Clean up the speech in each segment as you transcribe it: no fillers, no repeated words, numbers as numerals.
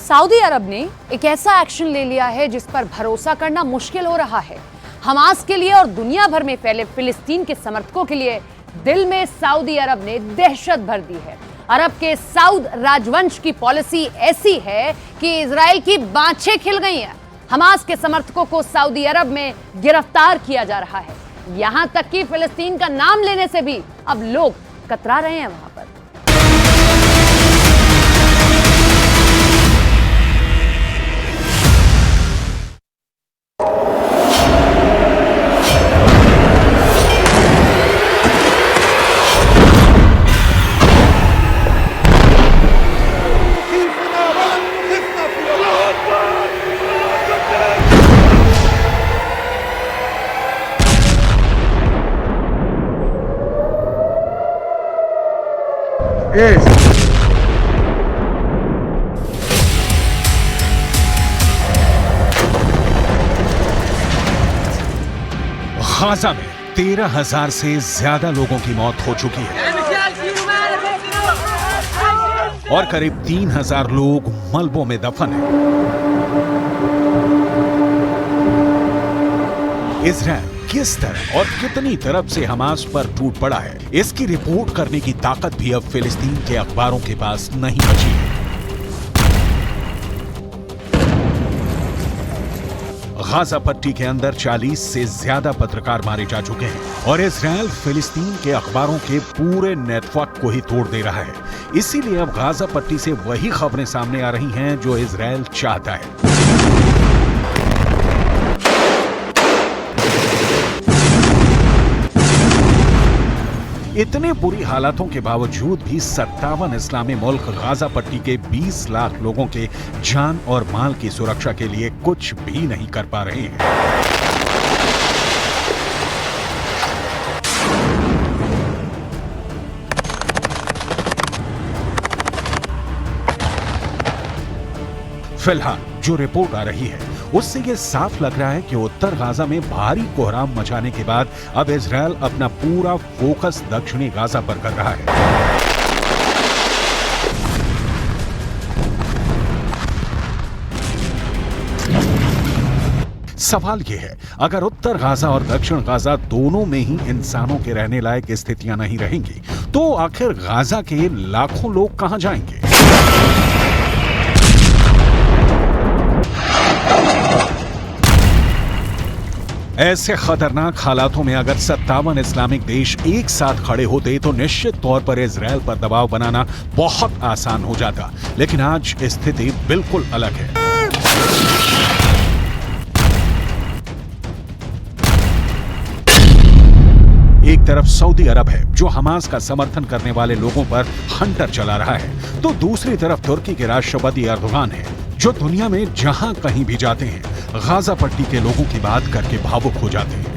Saudi अरब ने एक ऐसा एक्शन ले लिया है जिस पर भरोसा करना मुश्किल हो रहा है। हमास के लिए और दुनिया भर में फैले फिलिस्तीन के समर्थकों के लिए दिल में सऊदी अरब ने दहशत भर दी है। अरब के सऊद राजवंश की पॉलिसी ऐसी है कि इजराइल की बाँछें खिल गई हैं। हमास के समर्थकों को सऊदी अरब में गिरफ्तार किया जा रहा है। यहां तक कि फिलिस्तीन का नाम लेने से भी अब लोग कतरा रहे हैं वहां पर। गाजा में 13,000 से ज्यादा लोगों की मौत हो चुकी है और करीब 3,000 लोग मलबों में दफन हैं। इजराइल किस तरह और कितनी तरफ से हमास पर टूट पड़ा है, इसकी रिपोर्ट करने की ताकत भी अब फिलिस्तीन के अखबारों के पास नहीं बची है। गाजा पट्टी के अंदर 40 से ज्यादा पत्रकार मारे जा चुके हैं और इजराइल फिलिस्तीन के अखबारों के पूरे नेटवर्क को ही तोड़ दे रहा है। इसीलिए अब गाजा पट्टी से वही खबरें सामने आ रही हैं जो इजराइल चाहता है। इतने बुरी हालातों के बावजूद भी 57 इस्लामी मुल्क गाजा पट्टी के 20 लाख लोगों के जान और माल की सुरक्षा के लिए कुछ भी नहीं कर पा रहे हैं। फिलहाल जो रिपोर्ट आ रही है उससे ये साफ लग रहा है कि उत्तर गाजा में भारी कोहराम मचाने के बाद अब इजराइल अपना पूरा फोकस दक्षिणी गाजा पर कर रहा है। सवाल यह है, अगर उत्तर गाजा और दक्षिण गाजा दोनों में ही इंसानों के रहने लायक स्थितियां नहीं रहेंगी तो आखिर गाजा के लाखों लोग कहां जाएंगे? ऐसे खतरनाक हालातों में अगर 57 इस्लामिक देश एक साथ खड़े होते तो निश्चित तौर पर इजराइल पर दबाव बनाना बहुत आसान हो जाता, लेकिन आज स्थिति बिल्कुल अलग है। एक तरफ सऊदी अरब है जो हमास का समर्थन करने वाले लोगों पर हंटर चला रहा है, तो दूसरी तरफ तुर्की के राष्ट्रपति एर्दोगान है जो दुनिया में जहां कहीं भी जाते हैं गाजा पट्टी के लोगों की बात करके भावुक हो जाते हैं।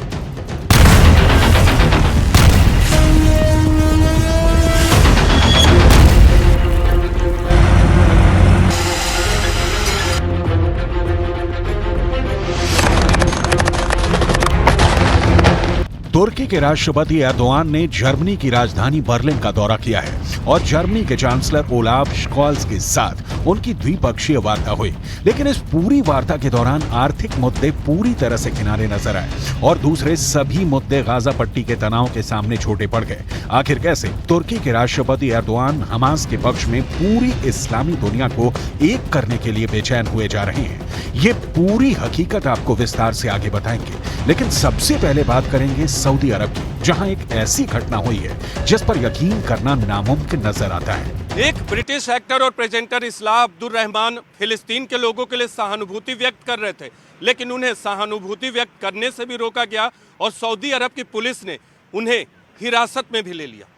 तुर्की के राष्ट्रपति एर्दोगान ने जर्मनी की राजधानी बर्लिन का दौरा किया है और जर्मनी के चांसलर ओलाफ स्कॉल्ज के साथ उनकी द्विपक्षीय वार्ता हुई, लेकिन इस पूरी वार्ता के दौरान आर्थिक मुद्दे पूरी तरह से किनारे नजर आए और दूसरे सभी मुद्दे गाजा पट्टी के तनाव के सामने छोटे पड़ गए। आखिर कैसे तुर्की के राष्ट्रपति एर्दोगान हमास के पक्ष में पूरी इस्लामी दुनिया को एक करने के लिए बेचैन हुए जा रहे हैं, ये पूरी हकीकत आपको विस्तार से आगे बताएंगे। लेकिन सबसे पहले बात करेंगे सऊदी अरब की, जहां एक ऐसी घटना हुई है जिस पर यकीन करना नामुमकिन नजर आता है। एक ब्रिटिश एक्टर और प्रेजेंटर इस्लाह अब्दुल रहमान फिलिस्तीन के लोगों के लिए सहानुभूति व्यक्त कर रहे थे, लेकिन उन्हें सहानुभूति व्यक्त करने से भी रोका गया और सऊदी अरब की पुलिस ने उन्हें हिरासत में भी ले लिया।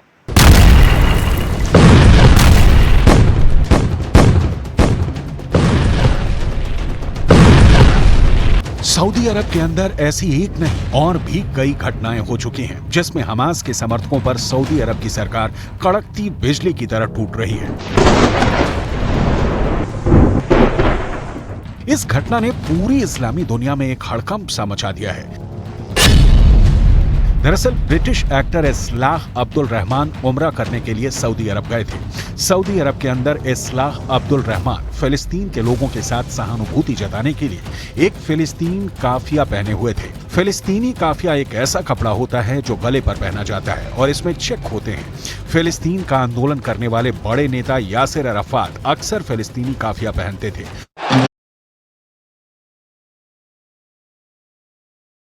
सऊदी अरब के अंदर ऐसी एक नहीं और भी कई घटनाएं हो चुकी हैं जिसमें हमास के समर्थकों पर सऊदी अरब की सरकार कड़कती बिजली की तरह टूट रही है। इस घटना ने पूरी इस्लामी दुनिया में एक हड़कंप सा मचा दिया है। दरअसल ब्रिटिश एक्टर इस्लाह अब्दुल रहमान उम्रा करने के लिए सऊदी अरब गए थे। सऊदी अरब के अंदर इस्लाह अब्दुल रहमान फिलिस्तीन के लोगों के साथ सहानुभूति जताने के लिए एक फिलिस्तीन काफिया पहने हुए थे। फिलिस्तीनी काफिया एक ऐसा कपड़ा होता है जो गले पर पहना जाता है और इसमें चेक होते हैं। फिलिस्तीन का आंदोलन करने वाले बड़े नेता यासिर अराफात अक्सर फिलिस्तीनी काफिया पहनते थे